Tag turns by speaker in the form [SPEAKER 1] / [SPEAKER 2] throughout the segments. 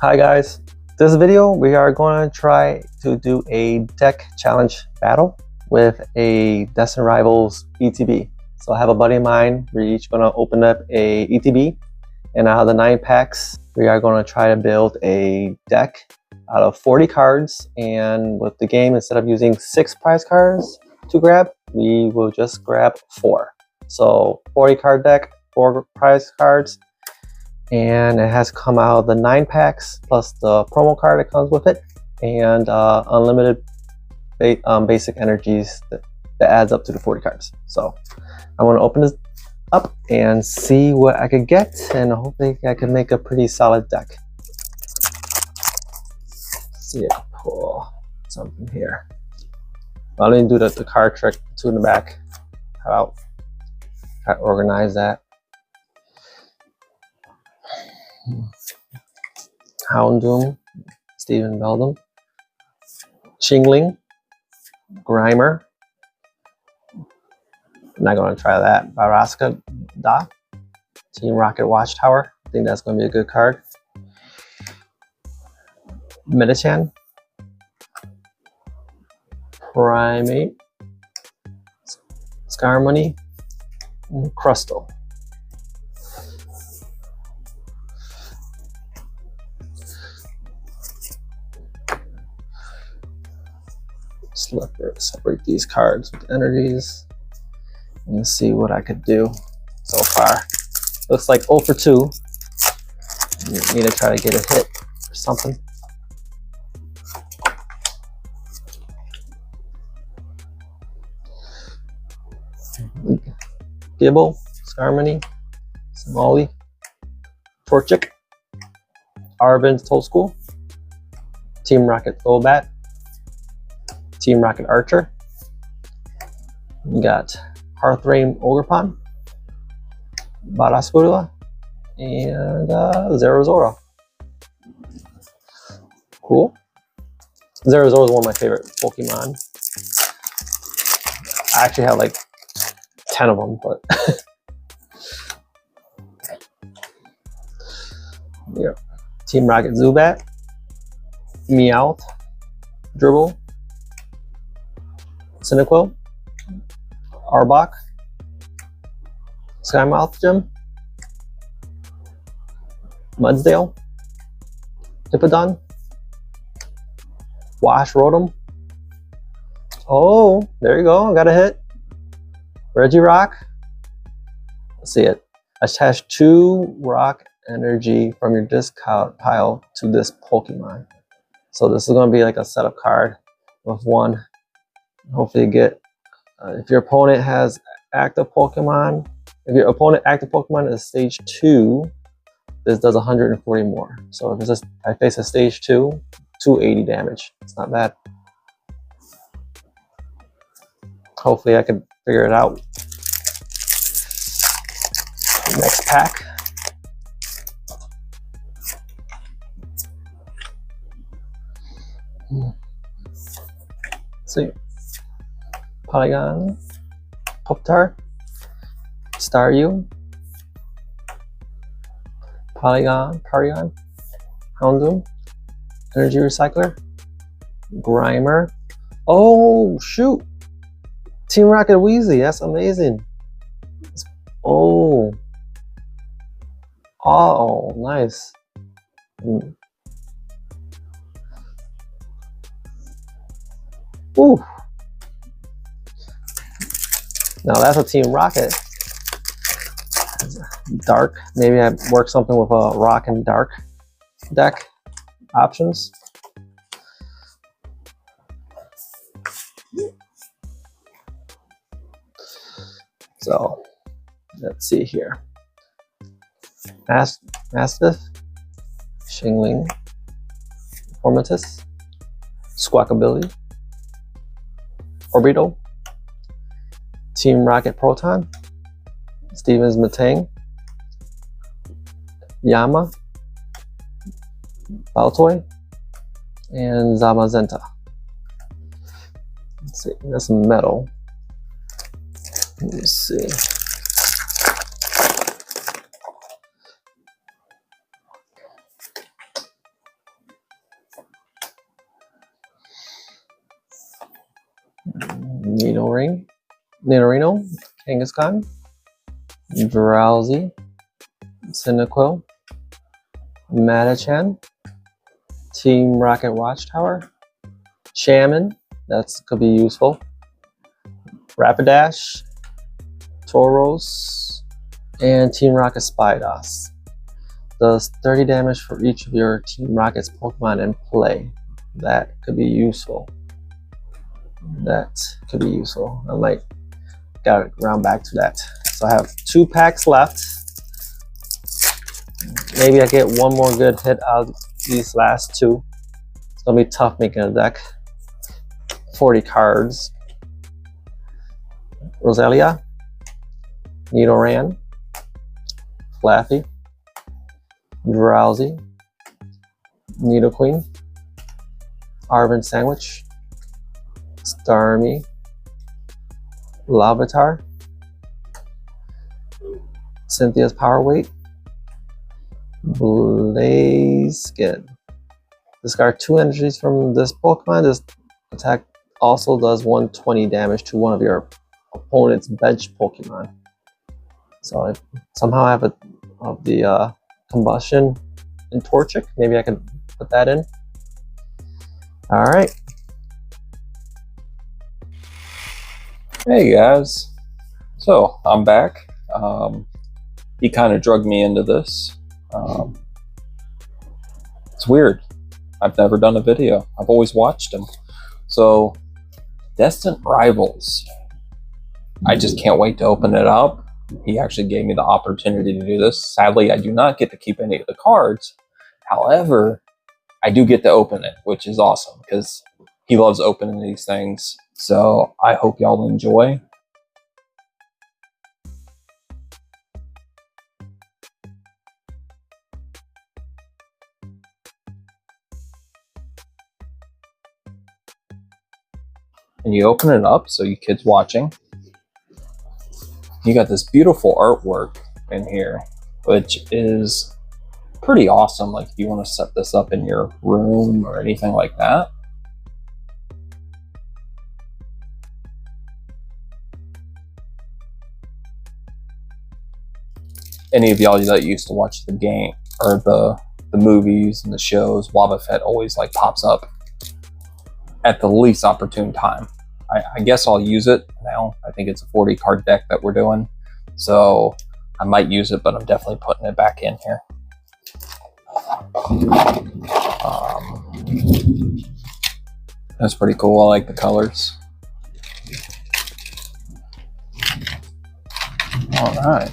[SPEAKER 1] Hi guys, this video we are going to try to do a deck challenge battle with a Destined Rivals ETB. So I have a buddy of mine, we're each going to open up a ETB, and out of the 9 packs we are going to try to build a deck out of 40 cards. And with the game, instead of using 6 prize cards to grab, we will just grab 4. So 40 card deck, 4 prize cards, and it has come out of the 9 packs plus the promo card that comes with it, and unlimited basic energies that adds up to the 40 cards. So I want to open this up and see what I could get, and hopefully I can make a pretty solid deck. Let's see if I can pull something here. Well, let me do the card trick, 2 in the back. How about I organize that? Houndoom, Stephen Beldam, Chingling, Grimer. I'm not going to try that. Baraska Da, Team Rocket Watchtower. I think that's going to be a good card. Metachan, Primate, Scarmoney, and Crustle. Separate these cards with energies and see what I could do so far. Looks like 0 for 2. Need to try to get a hit or something. Gibble, Scarmony, Somali, Torchic, Arvin's Toll School, Team Rocket Golbat, Team Rocket Archer. We got Hearthrain Ogrepon, Badaspudula, and Zerozora. Cool. Zerozora is one of my favorite Pokemon. I actually have like 10 of them, but yeah. Team Rocket Zubat, Meowth, Dribble, Cyndaquil, Arbok, Skymouth Gem, Mudsdale, Hippodon, Wash Rotom. Oh, there you go, I got a hit. Regirock. Let's see it. Attach 2 rock energy from your discard pile to this Pokemon. So this is going to be like a setup card with 1. Hopefully you get, if your opponent has active Pokemon, if your opponent active Pokemon is stage 2, this does 140 more. So if it's I face a stage 2, 280 damage. It's not bad. Hopefully I can figure it out. Next pack. Let's see. Polygon, Poptar, Staryu, Porygon, Houndoom, Energy Recycler, Grimer. Oh shoot! Team Rocket Weezy, that's amazing. Oh, nice. Ooh. Now that's a Team Rocket. Dark. Maybe I work something with a Rock and Dark deck options. So let's see here. Mastiff, Shingling, Formatus, Squawkabilly, Orbital, Team Rocket Proton, Stevens Matang, Yama, Baltoy, and Zamazenta. Let's see, that's metal. Let me see. Nidorino, Kangaskhan, Drowsy, Cyndaquil, Matachan, Team Rocket Watchtower, Shaman, that could be useful, Rapidash, Tauros, and Team Rocket Spydos. Does 30 damage for each of your Team Rocket's Pokemon in play. That could be useful. That could be useful. I might gotta round back to that. So I have 2 packs left. Maybe I get one more good hit out of these last 2. It's gonna be tough making a deck. 40 cards. Roselia, Nidoran, Flaffy, Drowsy, Nidoqueen, Arvin Sandwich, Starmie, Larvitar, Cynthia's Power Weight, Blaziken. Discard 2 energies from this Pokemon. This attack also does 120 damage to one of your opponent's bench Pokemon. So if somehow I have the Combustion and Torchic, maybe I can put that in. All right.
[SPEAKER 2] Hey guys, so I'm back. He kind of drugged me into this. It's weird. I've never done a video. I've always watched them. So, Destined Rivals. I just can't wait to open it up. He actually gave me the opportunity to do this. Sadly, I do not get to keep any of the cards. However, I do get to open it, which is awesome because he loves opening these things. So I hope y'all enjoy. And you open it up, so you kids watching, you got this beautiful artwork in here, which is pretty awesome. Like if you want to set this up in your room or anything like that. Any of y'all that used to watch the game or the movies and the shows, Wobbuffet always like pops up at the least opportune time. I guess I'll use it now. I think it's a 40 card deck that we're doing, so I might use it, but I'm definitely putting it back in here. That's pretty cool. I like the colors. All right.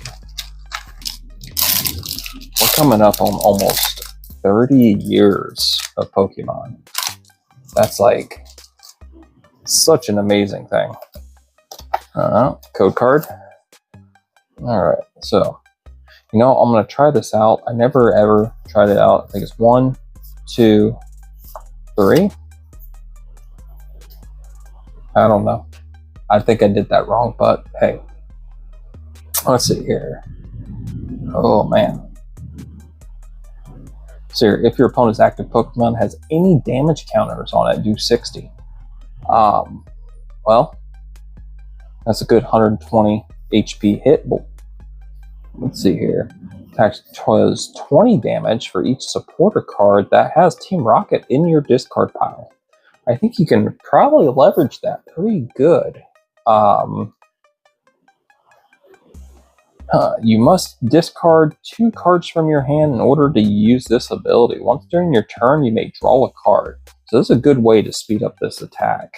[SPEAKER 2] We're coming up on almost 30 years of Pokemon. That's like such an amazing thing. Code card. All right, so I'm gonna try this out. I never ever tried it out. I think it's 1, 2, 3. I don't know. I think I did that wrong, but hey, let's see here. Oh man. So if your opponent's active Pokemon has any damage counters on it, do 60. Well, that's a good 120 HP hit. Let's see here. Attacks does 20 damage for each supporter card that has Team Rocket in your discard pile. I think you can probably leverage that pretty good. You must discard 2 cards from your hand in order to use this ability. Once during your turn, you may draw a card. So this is a good way to speed up this attack.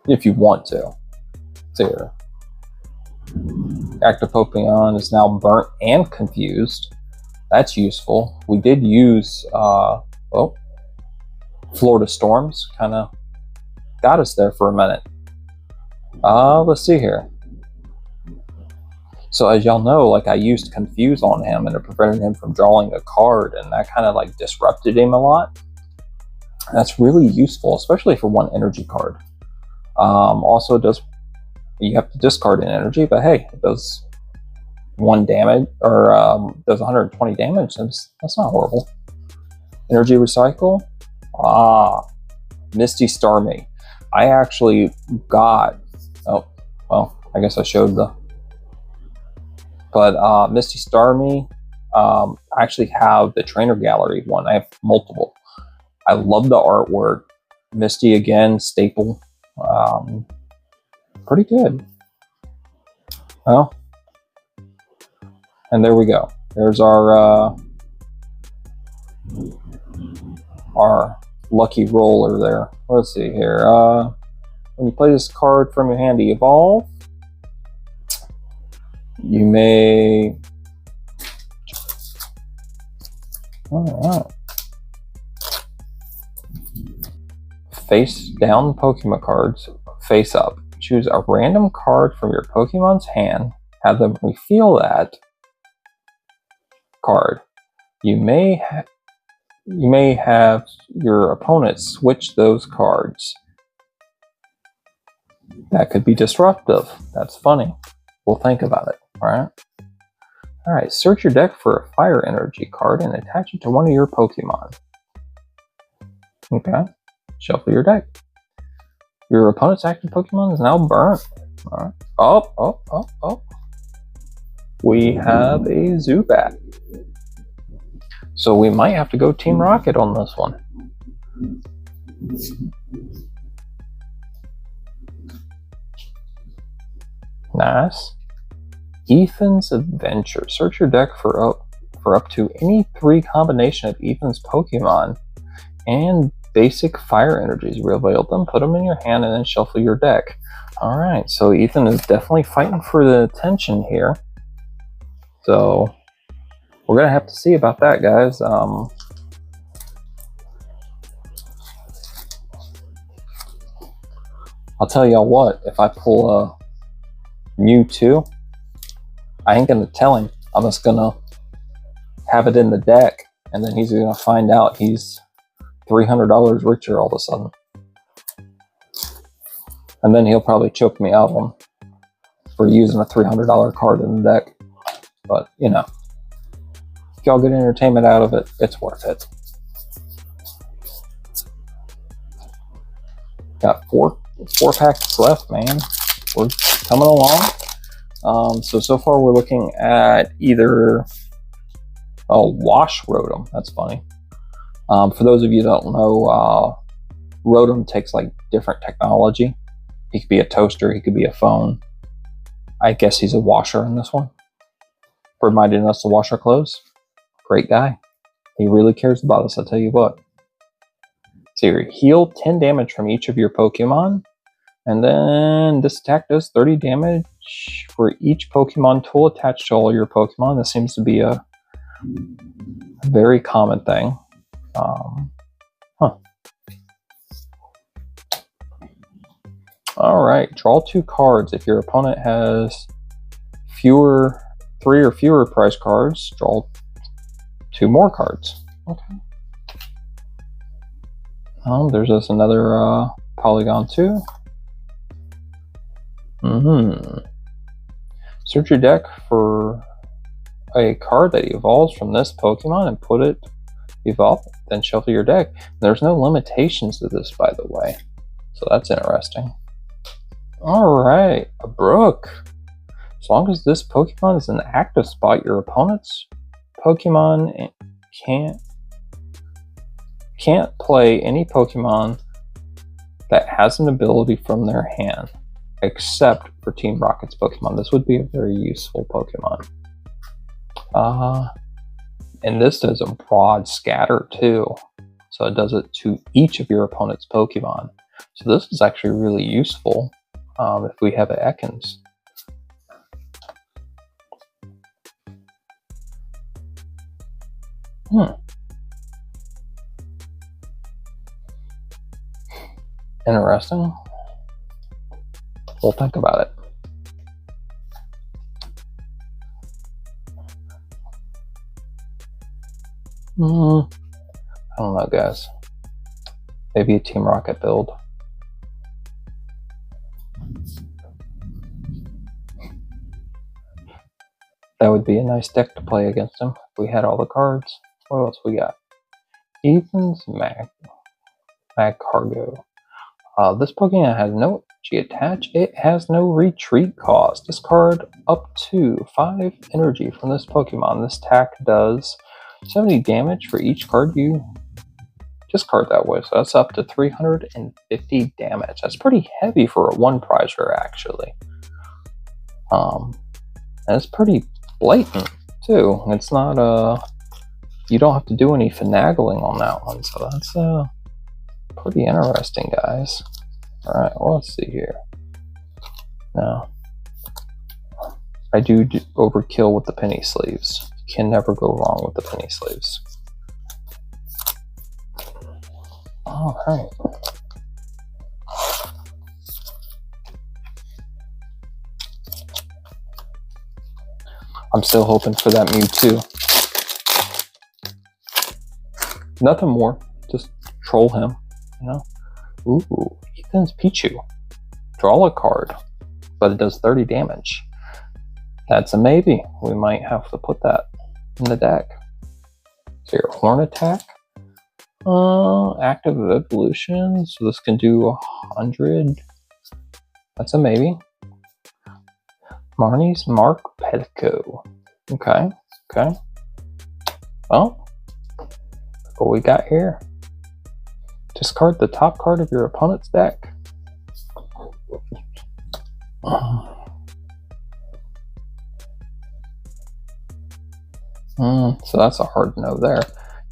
[SPEAKER 2] If you want to. So here. Active Pokemon is now burnt and confused. That's useful. We did use Florida Storms. Kind of got us there for a minute. Let's see here. So as y'all know, like I used Confuse on him and it prevented him from drawing a card, and that kind of like disrupted him a lot. That's really useful, especially for 1 energy card. Also you have to discard an energy, but hey, it does 1 damage, or does 120 damage. That's not horrible. Energy recycle. Misty Starmie. I actually got, oh, well, I guess I showed the, but Misty Starmie, I actually have the Trainer Gallery one. I have multiple. I love the artwork. Misty again, staple. Pretty good. Well, and there we go. There's our lucky roller there. Let's see here. When you play this card from your hand to evolve, you may. All right. Face down Pokemon cards, face up. Choose a random card from your Pokemon's hand. Have them reveal that card. You may have your opponent switch those cards. That could be disruptive. That's funny. We'll think about it, right? Alright, search your deck for a fire energy card and attach it to one of your Pokemon. Okay, shuffle your deck. Your opponent's active Pokemon is now burnt. Alright. Oh. We have a Zubat. So we might have to go Team Rocket on this one. Nice. Ethan's Adventure. Search your deck for up to any 3 combination of Ethan's Pokemon and basic fire energies. Reveal them, put them in your hand, and then shuffle your deck. Alright, so Ethan is definitely fighting for the attention here. So we're going to have to see about that, guys. I'll tell y'all what, if I pull a Mewtwo, I ain't going to tell him. I'm just going to have it in the deck, and then he's going to find out he's $300 richer all of a sudden. And then he'll probably choke me out on for using a $300 card in the deck. But, you know, if y'all get entertainment out of it, it's worth it. Got four packs left, man. We're coming along. So far we're looking at either Wash Rotom. That's funny. For those of you that don't know, Rotom takes like different technology. He could be a toaster, he could be a phone. I guess he's a washer in this one. Reminding us to wash our clothes. Great guy. He really cares about us, I'll tell you what. So you heal 10 damage from each of your Pokemon. And then this attack does 30 damage for each Pokemon tool attached to all your Pokemon. This seems to be a very common thing. Alright, draw 2 cards. If your opponent has 3 or fewer prize cards, draw 2 more cards. Okay. There's just another Polygon 2. Search your deck for a card that evolves from this Pokemon and put it evolve, then shuffle your deck. There's no limitations to this, by the way, so that's interesting. Alright, a Brook. As long as this Pokemon is in the active spot, your opponent's Pokemon can't play any Pokemon that has an ability from their hand, except for Team Rocket's Pokemon. This would be a very useful Pokemon. And this does a broad scatter too. So it does it to each of your opponent's Pokemon. So this is actually really useful if we have Ekans. Interesting. We'll think about it. I don't know, guys. Maybe a Team Rocket build. That would be a nice deck to play against him if we had all the cards. What else we got? Ethan's Mag. Magcargo. This Pokemon has no energy attached. It has no retreat cost. Discard up to 5 energy from this Pokemon. This attack does 70 damage for each card you discard that way. So that's up to 350 damage. That's pretty heavy for a 1 prize rare, actually. And it's pretty blatant too. It's not you don't have to do any finagling on that one. So that's pretty interesting, guys. Alright, well, let's see here. Now, I do overkill with the penny sleeves. You can never go wrong with the penny sleeves. Alright. I'm still hoping for that Mewtwo. Nothing more. Just troll him, you know? Ooh, Ethan's Pichu. Draw a card, but it does 30 damage. That's a maybe. We might have to put that in the deck. So your Horn Attack. Active Evolution. So this can do 100. That's a maybe. Marnie's Mark Petco. Okay. Well, what we got here. Discard the top card of your opponent's deck. So that's a hard no there.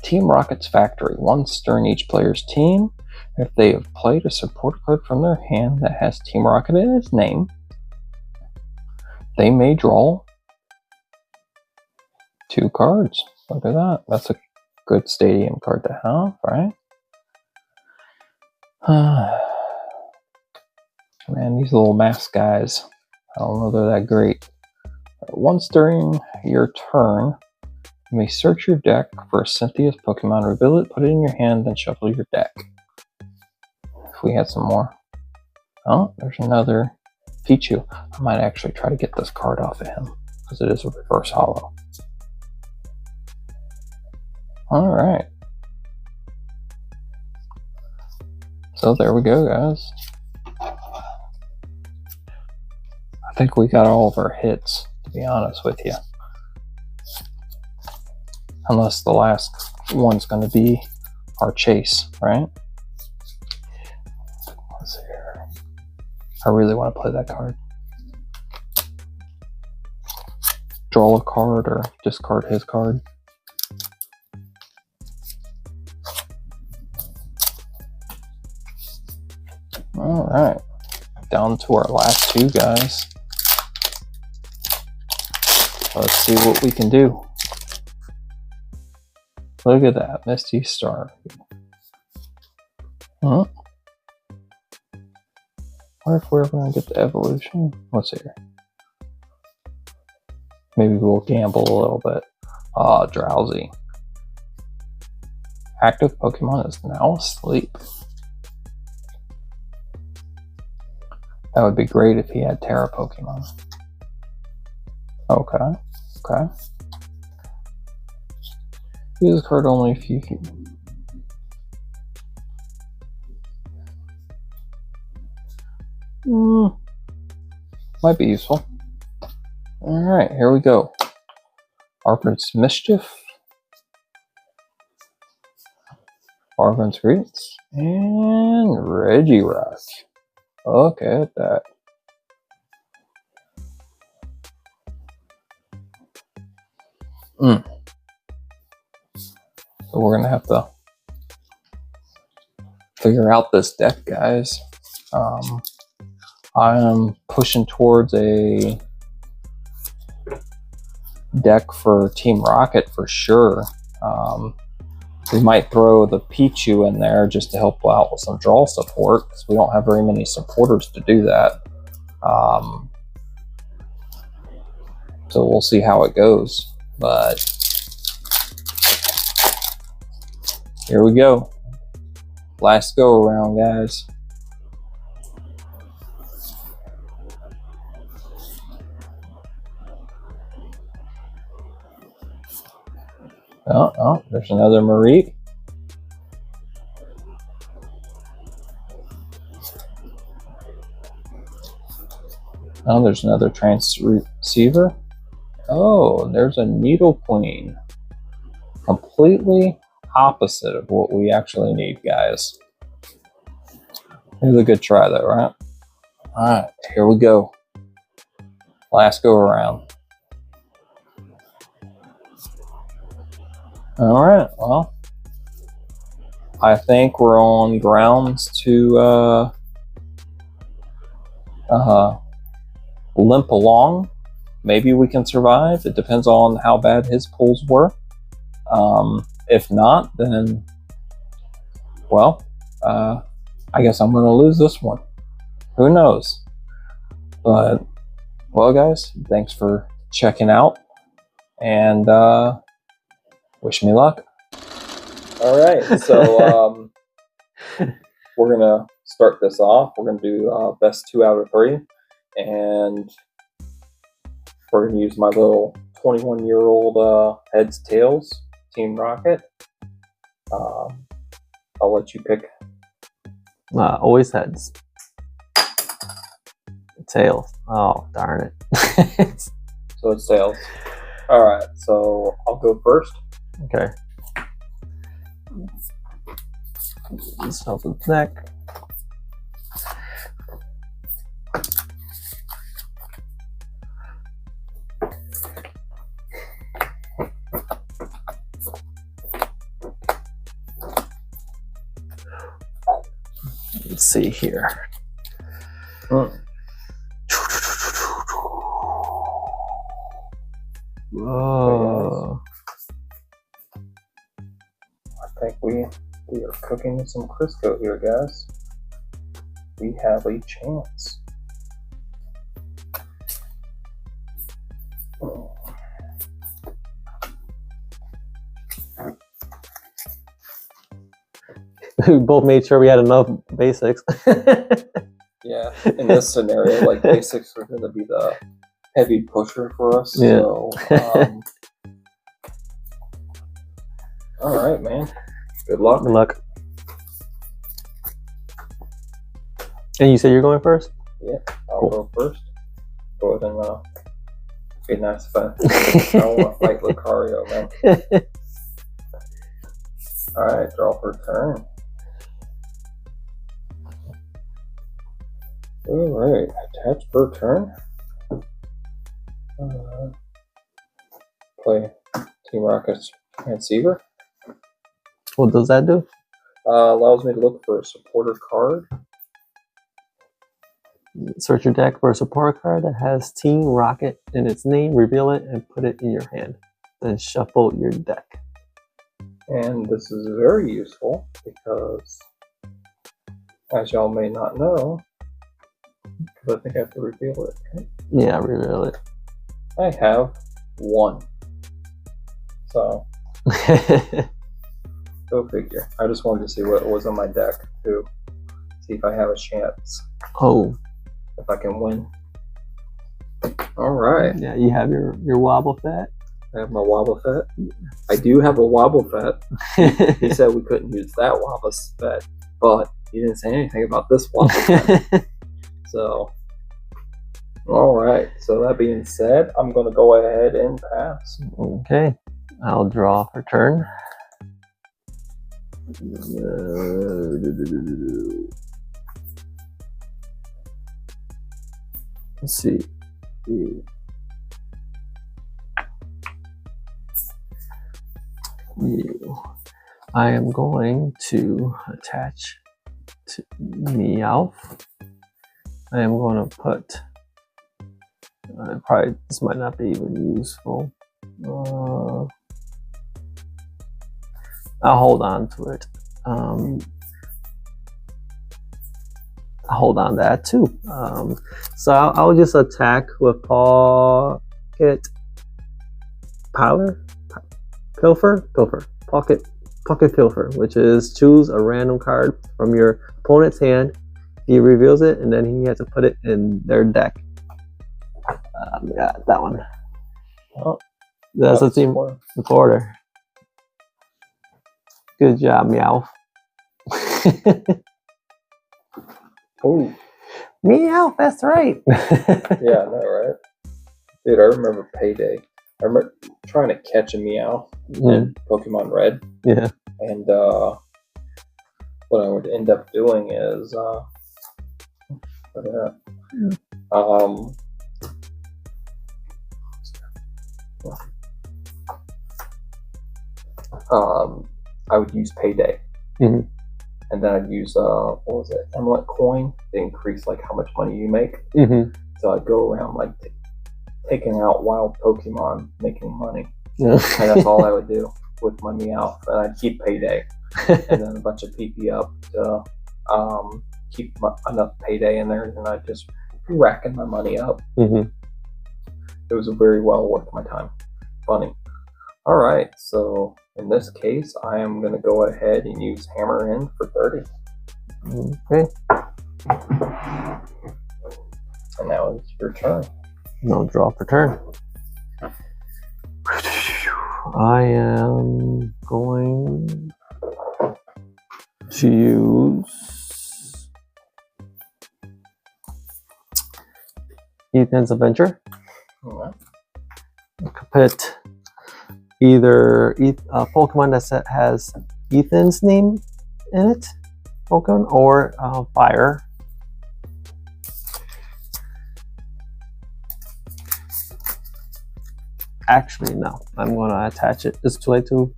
[SPEAKER 2] Team Rocket's Factory. Once during each player's team, if they have played a support card from their hand that has Team Rocket in its name, they may draw 2 cards. Look at that. That's a good stadium card to have, right? Man, these little mask guys, I don't know they're that great. Once during your turn, you may search your deck for a Cynthia's Pokemon, reveal it, put it in your hand, then shuffle your deck. If we had some more. Oh, there's another Pichu. I might actually try to get this card off of him, because it is a reverse holo. Alright. So there we go, guys. I think we got all of our hits, to be honest with you. Unless the last one's going to be our chase, right? Let's see here. I really want to play that card. Draw a card or discard his card. Alright. Down to our last 2 guys. Let's see what we can do. Look at that, Misty Star. Huh? What if we're ever going to get the evolution? What's here? Maybe we'll gamble a little bit. Drowsy. Active Pokemon is now asleep. That would be great if he had Terra Pokemon. Okay. Use card only if you can. Might be useful. Alright, here we go. Arvin's Mischief. Arvin's Greets. And Regirock. Look at that. So we're going to have to figure out this deck, guys. I am pushing towards a deck for Team Rocket for sure. We might throw the Pichu in there just to help out with some draw support, because we don't have very many supporters to do that. So we'll see how it goes. But here we go. Last go around, guys. Oh, there's another Marie. Oh, there's another transceiver. Oh, there's a needle queen. Completely opposite of what we actually need, guys. It was a good try though, right? Alright, here we go. Last go around. Alright, well, I think we're on grounds to limp along. Maybe we can survive. It depends on how bad his pulls were. If not, then, well, I guess I'm going to lose this one. Who knows? But, well, guys, thanks for checking out, and wish me luck. All right, so we're going to start this off. We're going to do best 2 out of 3, and we're going to use my little 21-year-old heads tails Team Rocket. I'll let you pick.
[SPEAKER 1] Always heads. Tails. Oh, darn it.
[SPEAKER 2] So it's tails. Alright, so I'll go first.
[SPEAKER 1] Okay. Start with the neck. Let's see here. Whoa.
[SPEAKER 2] I think we are cooking with some Crisco here, guys. We have a chance.
[SPEAKER 1] We both made sure we had enough basics.
[SPEAKER 2] Yeah, in this scenario, like basics are going to be the heavy pusher for us.
[SPEAKER 1] Yeah.
[SPEAKER 2] So, all right, man. Good luck.
[SPEAKER 1] Good luck. And you said you're going first?
[SPEAKER 2] Yeah, I'll go first. Go ahead and be nice if I don't want to fight Lucario, man. All right, draw for turn. All right, attach per turn. Play Team Rocket's Transceiver.
[SPEAKER 1] What does that do?
[SPEAKER 2] Allows me to look for a supporter card.
[SPEAKER 1] Search your deck for a support card that has Team Rocket in its name, reveal it, and put it in your hand. Then shuffle your deck.
[SPEAKER 2] And this is very useful because, as y'all may not know, because I think I have to reveal it, right?
[SPEAKER 1] Yeah, reveal it.
[SPEAKER 2] I have 1. So, go figure. I just wanted to see what was on my deck to see if I have a chance.
[SPEAKER 1] Oh.
[SPEAKER 2] If I can win. All right.
[SPEAKER 1] Yeah, you have your Wobble Fat.
[SPEAKER 2] I have my Wobble Fat. I do have a Wobble Fat. He said we couldn't use that Wobble Fat, but he didn't say anything about this Wobble Fat. So, all right. So that being said, I'm going to go ahead and pass.
[SPEAKER 1] Okay. I'll draw for turn. Let's see. I am going to attach to Meowth. I am going to put, probably this might not be even useful. I'll hold on to it. I'll hold on to that too. So I'll just attack with Pocket Pilfer, which is choose a random card from your opponent's hand. He reveals it, and then he has to put it in their deck. Yeah, that one. Oh, that's a team supporter. Good job, Meow.
[SPEAKER 2] Oh,
[SPEAKER 1] Meow, that's right.
[SPEAKER 2] Yeah, I know, right? Dude, I remember Payday. I remember trying to catch a Meow in Pokemon Red.
[SPEAKER 1] Yeah.
[SPEAKER 2] And what I would end up doing is I would use Payday.
[SPEAKER 1] Mhm.
[SPEAKER 2] And then I'd use what was it, Emerald Coin to increase like how much money you make.
[SPEAKER 1] Mhm.
[SPEAKER 2] So I'd go around like taking out wild Pokemon, making money,
[SPEAKER 1] Yeah.
[SPEAKER 2] and that's all I would do with my Meow. And I'd keep Payday, and then a bunch of PP up to keep enough Payday in there, and I'd just be racking my money up.
[SPEAKER 1] Mhm.
[SPEAKER 2] It was very well worth my time. Funny. All right, so in this case, I am going to go ahead and use Hammer In for 30.
[SPEAKER 1] Okay.
[SPEAKER 2] And now it's your turn.
[SPEAKER 1] No draw per turn. I am going to use Ethan's Adventure.
[SPEAKER 2] All right.
[SPEAKER 1] Put either a Pokemon that has Ethan's name in it, Pokemon, or Fire. Actually, no. I'm going to attach it. It's too late to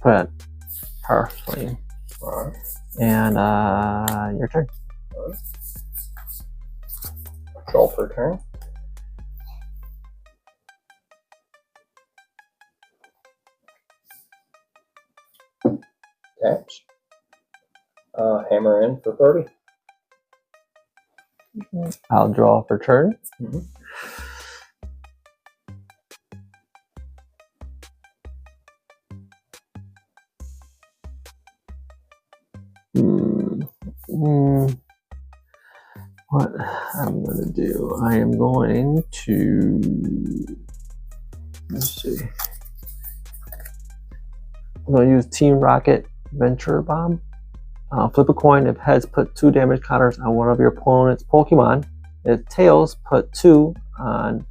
[SPEAKER 1] put her flame.
[SPEAKER 2] All right.
[SPEAKER 1] And your turn.
[SPEAKER 2] All right. Draw per turn. Attach. Hammer In for 30.
[SPEAKER 1] I'll draw per turn. What I'm going to do, I am going to, let's see, I'm going to use Team Rocket Venture Bomb. Flip a coin. If heads, put 2 damage counters on one of your opponent's Pokemon. If tails, put 2 on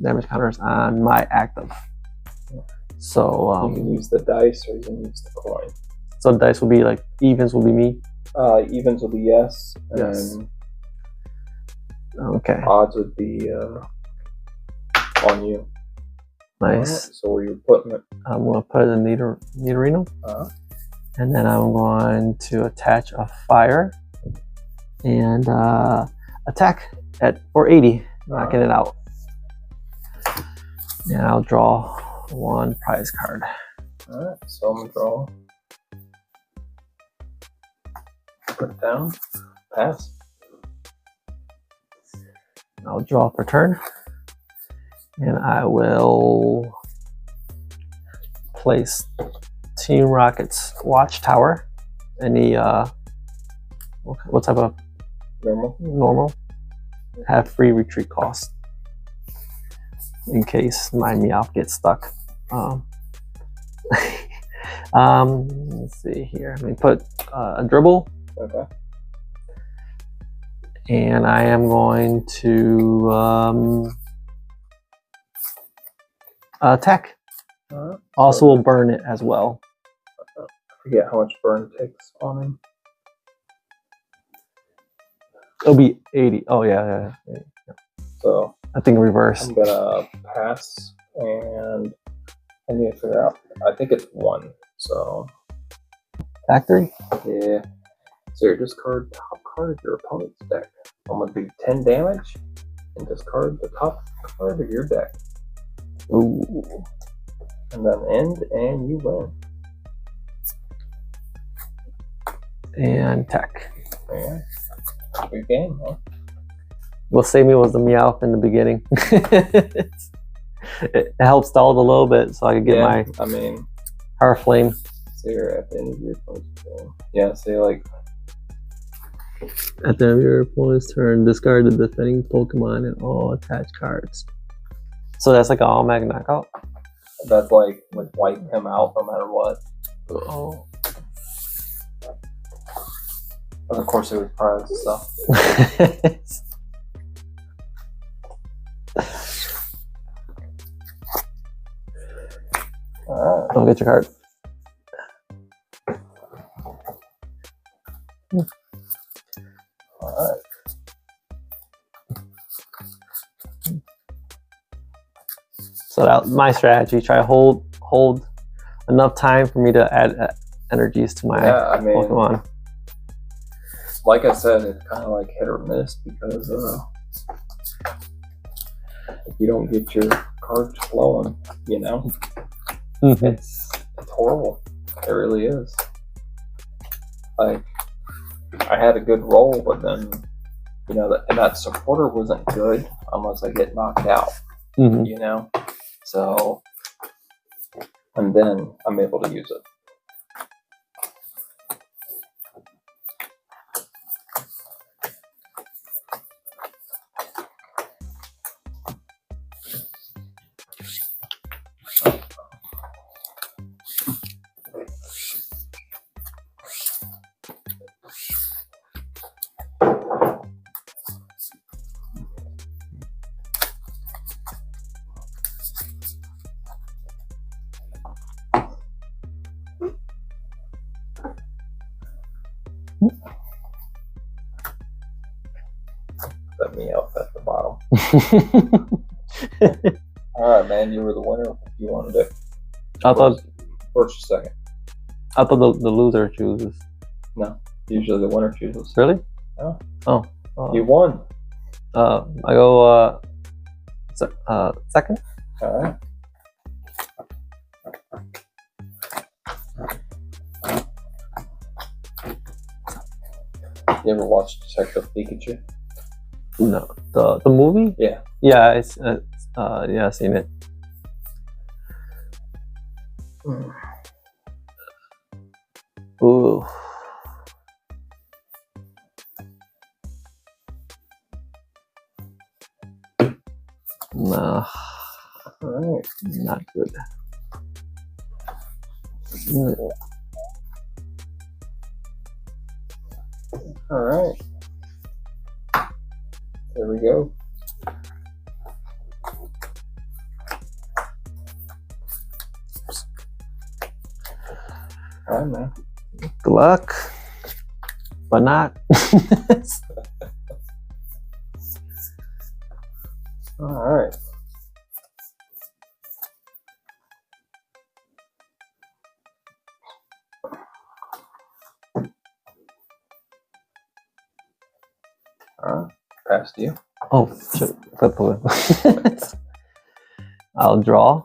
[SPEAKER 1] damage counters on my active. So
[SPEAKER 2] you can use the dice or you can use the coin.
[SPEAKER 1] So the dice will be like, evens will be me.
[SPEAKER 2] Evens will be yes.
[SPEAKER 1] Yes.
[SPEAKER 2] And
[SPEAKER 1] okay.
[SPEAKER 2] odds would be on you.
[SPEAKER 1] Nice.
[SPEAKER 2] Right, so where you putting it?
[SPEAKER 1] I'm going to put it in Nidorino. And then I'm going to attach a fire and attack for 80, knocking it out. And I'll draw 1 prize card.
[SPEAKER 2] Alright, so I'm going to draw. Put it down. Pass.
[SPEAKER 1] I'll draw per turn. And I will place Team Rocket's Watchtower. Any what type of normal have free retreat cost in case my Meowth gets stuck. Let's see here. Let me put a dribble.
[SPEAKER 2] Okay.
[SPEAKER 1] And I am going to attack. Also will burn it as well.
[SPEAKER 2] I forget how much burn takes on him.
[SPEAKER 1] It'll be 80. Oh yeah.
[SPEAKER 2] So
[SPEAKER 1] I think reverse.
[SPEAKER 2] I'm gonna pass, and I need to figure out. I think it's 1. So
[SPEAKER 1] Factory.
[SPEAKER 2] yeah. So you discard top card of your opponent's deck. I'm gonna do 10 damage and discard the top card of your deck.
[SPEAKER 1] Ooh.
[SPEAKER 2] And then end, and you win.
[SPEAKER 1] And tech.
[SPEAKER 2] Yeah. Good game, huh?
[SPEAKER 1] What saved me was the Meowth in the beginning. It helped stall it a little bit so I could get my Heart Flame.
[SPEAKER 2] So you're at the end of your opponent's turn. Yeah, so you're like.
[SPEAKER 1] At the end of your opponent's turn, discard the defending Pokemon and all attached cards. So that's like an automatic knockout?
[SPEAKER 2] That's like would wipe him out no matter what.
[SPEAKER 1] Oh.
[SPEAKER 2] But of course, it was prize stuff. Alright.
[SPEAKER 1] I'll get your card.
[SPEAKER 2] Alright.
[SPEAKER 1] So that's my strategy. Try to hold enough time for me to add energies to my Pokemon.
[SPEAKER 2] Like I said, it's kind of like hit or miss because if you don't get your cards flowing, you know, it's horrible. It really is. Like, I had a good roll, but then, you know, that supporter wasn't good unless I get knocked out, you know? So, and then I'm able to use it. Let me out at the bottom. All right, man, you were the winner. You wanted it.
[SPEAKER 1] I thought
[SPEAKER 2] first or second.
[SPEAKER 1] I thought the loser chooses.
[SPEAKER 2] No, usually the winner chooses.
[SPEAKER 1] Really?
[SPEAKER 2] Oh.
[SPEAKER 1] Oh.
[SPEAKER 2] You won.
[SPEAKER 1] I go second.
[SPEAKER 2] All right. You ever watched Detective Pikachu?
[SPEAKER 1] No, the movie.
[SPEAKER 2] Yeah.
[SPEAKER 1] Yeah, it's yeah, I've seen it. Ooh. Nah.
[SPEAKER 2] All right.
[SPEAKER 1] Not good.
[SPEAKER 2] All right. There we go. All right, man.
[SPEAKER 1] Good luck, but not.
[SPEAKER 2] All right. All right. Past you.
[SPEAKER 1] Oh, shit. Flip it. I'll draw.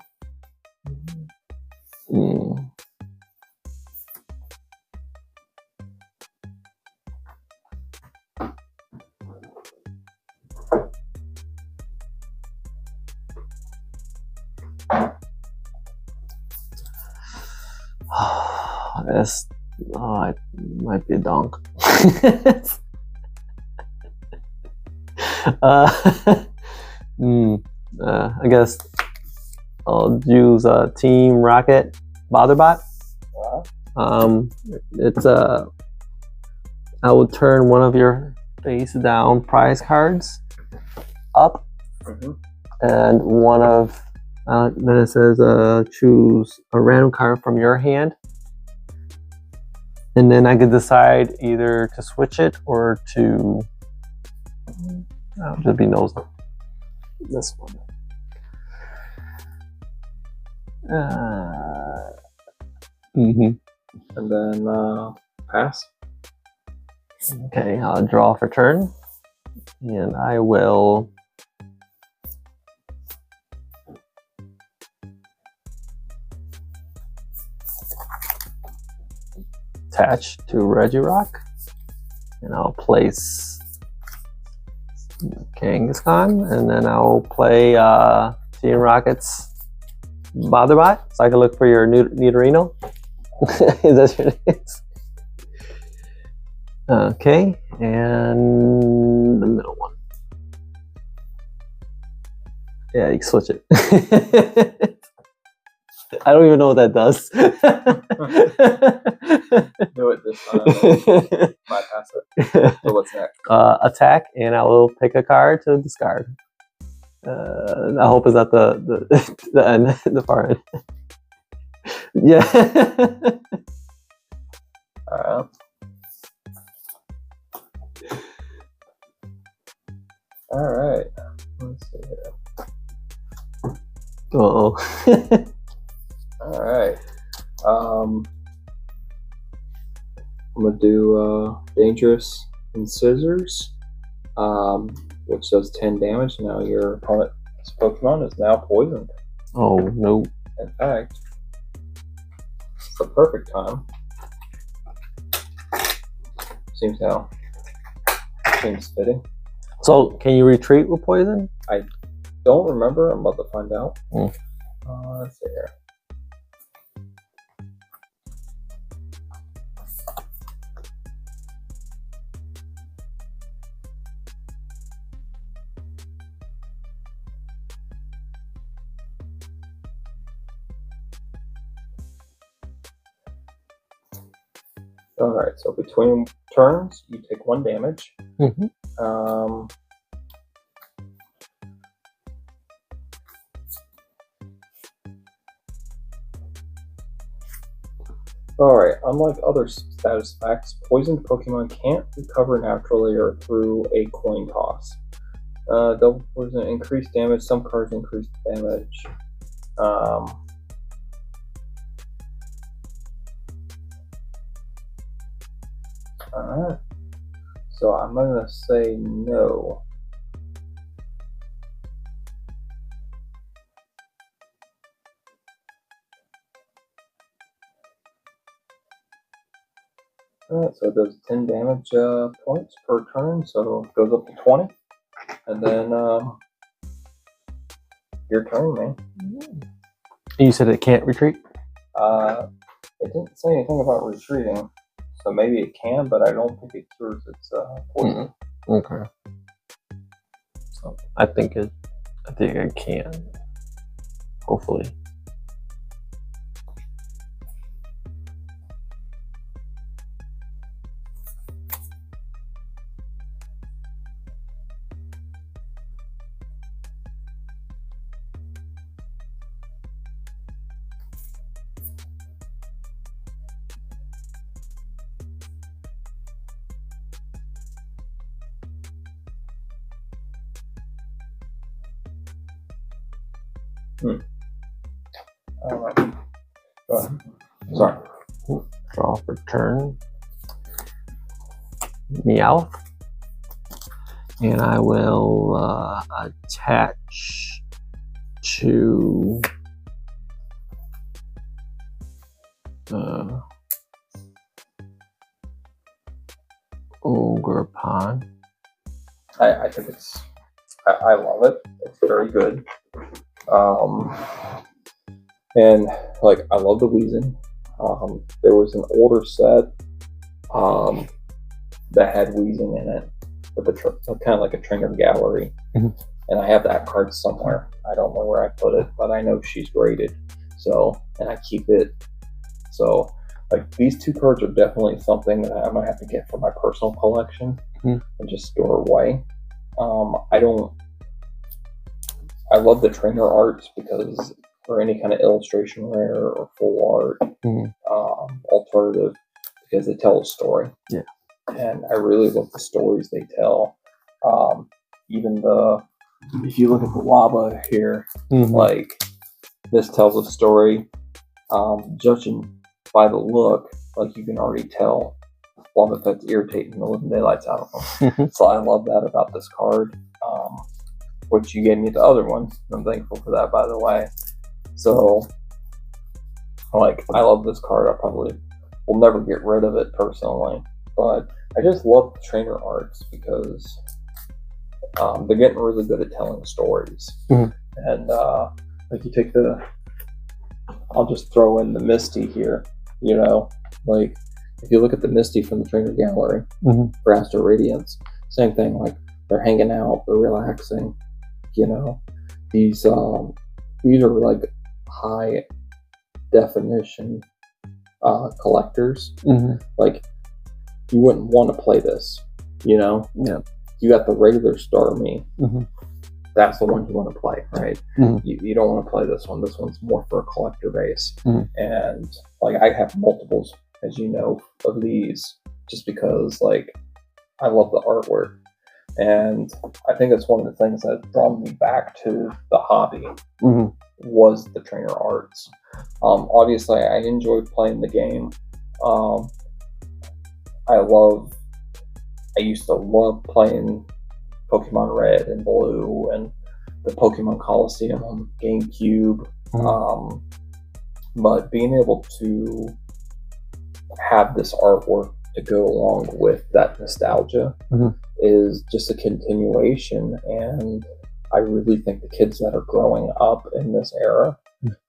[SPEAKER 1] This it might be a donk. I guess I'll use Team Rocket Botherbot. It's I will turn one of your face down prize cards up, and one of then it says choose a random card from your hand, and then I could decide either to switch it or to just be nosy. This one.
[SPEAKER 2] And then pass.
[SPEAKER 1] Okay, I'll draw for turn, and I will attach to Regirock, and I'll place Kangaskhan, and then I'll play Team Rocket's Botherbot, so I can look for your Nidorino. Is that your name? Okay, and the middle one. Yeah, you can switch it. I don't even know what that does.
[SPEAKER 2] Do it this time. Bypass it. So what's next?
[SPEAKER 1] Attack, and I will pick a card to discard. I hope it's not the end, the far end. Yeah.
[SPEAKER 2] Alright. Alright. Let's see here.
[SPEAKER 1] Uh-oh.
[SPEAKER 2] Alright. I'm gonna do Dangerous and Scissors, which does 10 damage. Now your opponent's Pokemon is now poisoned.
[SPEAKER 1] Oh no.
[SPEAKER 2] In fact, it's the perfect time. Seems fitting.
[SPEAKER 1] So can you retreat with poison?
[SPEAKER 2] I don't remember. I'm about to find out. Let's see here. Alright, so between turns, you take 1 damage. Alright, unlike other status packs, poisoned Pokemon can't recover naturally or through a coin toss. Double poison, increased damage. Some cards increase damage. Alright, so I'm gonna say no. Alright, so it does 10 damage points per turn, so it goes up to 20. And then your turn, man.
[SPEAKER 1] You said it can't retreat?
[SPEAKER 2] It didn't say anything about retreating. So maybe it can, but I don't think it cures its poison.
[SPEAKER 1] Okay. So I think it can. Hopefully.
[SPEAKER 2] Alright. Go ahead. Sorry.
[SPEAKER 1] Draw for turn. Meow. And I will attach to the Ogre Pond.
[SPEAKER 2] I think it's... I love it. It's very good. And like I love the wheezing. There was an older set that had wheezing in it with kind of like a trainer gallery, and I have that card somewhere. I don't know where I put it, but I know she's graded. So, and I keep it. So, like these 2 cards are definitely something that I might have to get for my personal collection and just store away. I love the trainer arts because for any kind of illustration rare or full art alternative, because they tell a story. Yeah. And I really love the stories they tell. Even if you look at the Waba here, like this tells a story. Judging by the look, like you can already tell Wobbuffet's irritating the living daylights out of them. So I love that about this card. Which you gave me the other one. I'm thankful for that, by the way. So, like, I love this card. I probably will never get rid of it personally. But I just love the trainer arts because they're getting really good at telling stories. And, like, you take I'll just throw in the Misty here, you know? Like, if you look at the Misty from the trainer gallery, for Astro Radiance, same thing. Like, they're hanging out, they're relaxing. You know, these are like high definition collectors.
[SPEAKER 1] Mm-hmm.
[SPEAKER 2] Like, you wouldn't want to play this, you know?
[SPEAKER 1] Yeah.
[SPEAKER 2] You got the regular Star Me.
[SPEAKER 1] Mm-hmm.
[SPEAKER 2] That's the one you want to play, right?
[SPEAKER 1] Mm-hmm.
[SPEAKER 2] You don't want to play this one. This one's more for a collector base.
[SPEAKER 1] Mm-hmm.
[SPEAKER 2] And like, I have multiples, as you know, of these, just because like I love the artwork. And I think that's one of the things that drawn me back to the hobby.
[SPEAKER 1] Mm-hmm.
[SPEAKER 2] Was the trainer arts. Obviously, I enjoyed playing the game. I used to love playing Pokemon Red and Blue and the Pokemon Coliseum on GameCube.
[SPEAKER 1] Mm-hmm.
[SPEAKER 2] But being able to have this artwork to go along with that nostalgia
[SPEAKER 1] Mm-hmm.
[SPEAKER 2] is just a continuation, and I really think the kids that are growing up in this era,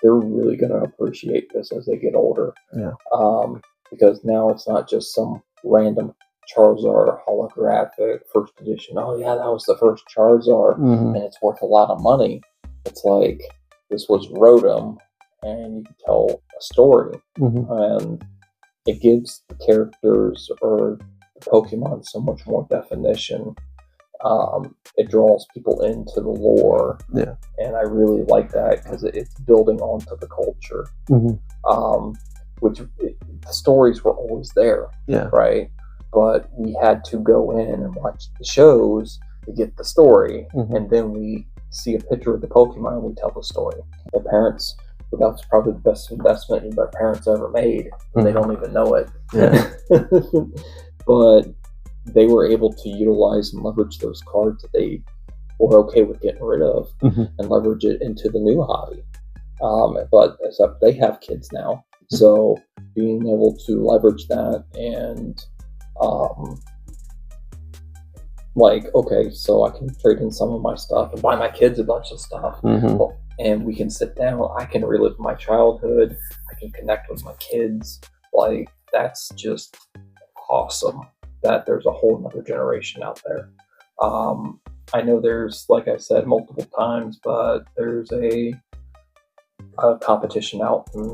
[SPEAKER 2] they're really going to appreciate this as they get older.
[SPEAKER 1] Yeah.
[SPEAKER 2] Because now it's not just some random Charizard holographic first edition. Oh yeah, that was the first Charizard,
[SPEAKER 1] Mm-hmm.
[SPEAKER 2] and it's worth a lot of money. It's like, this was Rotom, and you can tell a story,
[SPEAKER 1] Mm-hmm.
[SPEAKER 2] and it gives the characters or the Pokemon so much more definition. It draws people into the lore,
[SPEAKER 1] Yeah.
[SPEAKER 2] and I really like that because it's building onto the culture.
[SPEAKER 1] Mm-hmm.
[SPEAKER 2] Which the stories were always there,
[SPEAKER 1] Yeah.
[SPEAKER 2] right? But we had to go in and watch the shows to get the story,
[SPEAKER 1] Mm-hmm.
[SPEAKER 2] and then we see a picture of the Pokemon and we tell the story. The parents, that was probably the best investment their parents ever made, and they don't even know it.
[SPEAKER 1] Yeah.
[SPEAKER 2] But they were able to utilize and leverage those cards that they were okay with getting rid of,
[SPEAKER 1] Mm-hmm.
[SPEAKER 2] and leverage it into the new hobby. But except they have kids now, so being able to leverage that and like, okay, so I can trade in some of my stuff and buy my kids a bunch of stuff.
[SPEAKER 1] Mm-hmm.
[SPEAKER 2] And we can sit down, I can relive my childhood, I can connect with my kids. Like, that's just awesome that there's a whole nother generation out there. I know there's, like I said multiple times, but there's a competition out in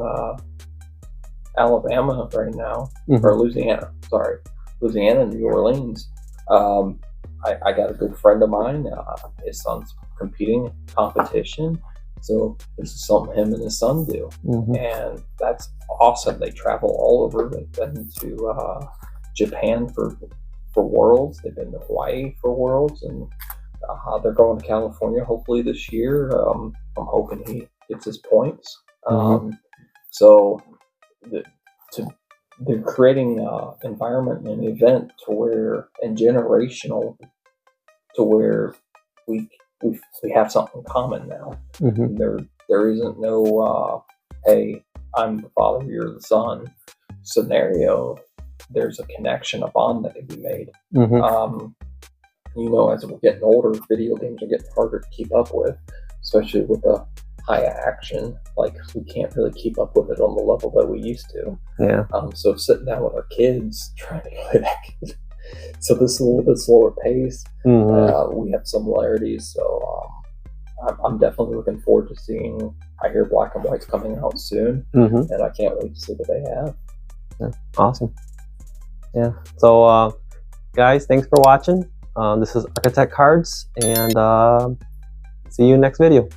[SPEAKER 2] Alabama right now,
[SPEAKER 1] Mm-hmm.
[SPEAKER 2] or Louisiana, New Orleans. I got a good friend of mine, his son's competing in competition, so this is something him and his son do.
[SPEAKER 1] Mm-hmm.
[SPEAKER 2] And that's awesome. They travel all over. They've been to Japan for Worlds, they've been to Hawaii for Worlds, and they're going to California hopefully this year. I'm hoping he gets his points.
[SPEAKER 1] Mm-hmm.
[SPEAKER 2] So they're creating an environment and an event to where, and generational, to where we have something common now.
[SPEAKER 1] Mm-hmm.
[SPEAKER 2] There isn't no hey, I'm the father, you're the son scenario. There's a connection, a bond that can be made.
[SPEAKER 1] Mm-hmm.
[SPEAKER 2] As we're getting older, video games are getting harder to keep up with, especially with the high action. Like, we can't really keep up with it on the level that we used to.
[SPEAKER 1] Yeah.
[SPEAKER 2] So sitting down with our kids, trying to play that. So this is a little bit slower pace.
[SPEAKER 1] Mm-hmm.
[SPEAKER 2] We have similarities, so I'm definitely looking forward to seeing. I hear Black and White's coming out soon,
[SPEAKER 1] Mm-hmm.
[SPEAKER 2] and I can't wait to see what they have.
[SPEAKER 1] Yeah. Awesome. Yeah. So, guys, thanks for watching. This is Architect Cards, and see you next video.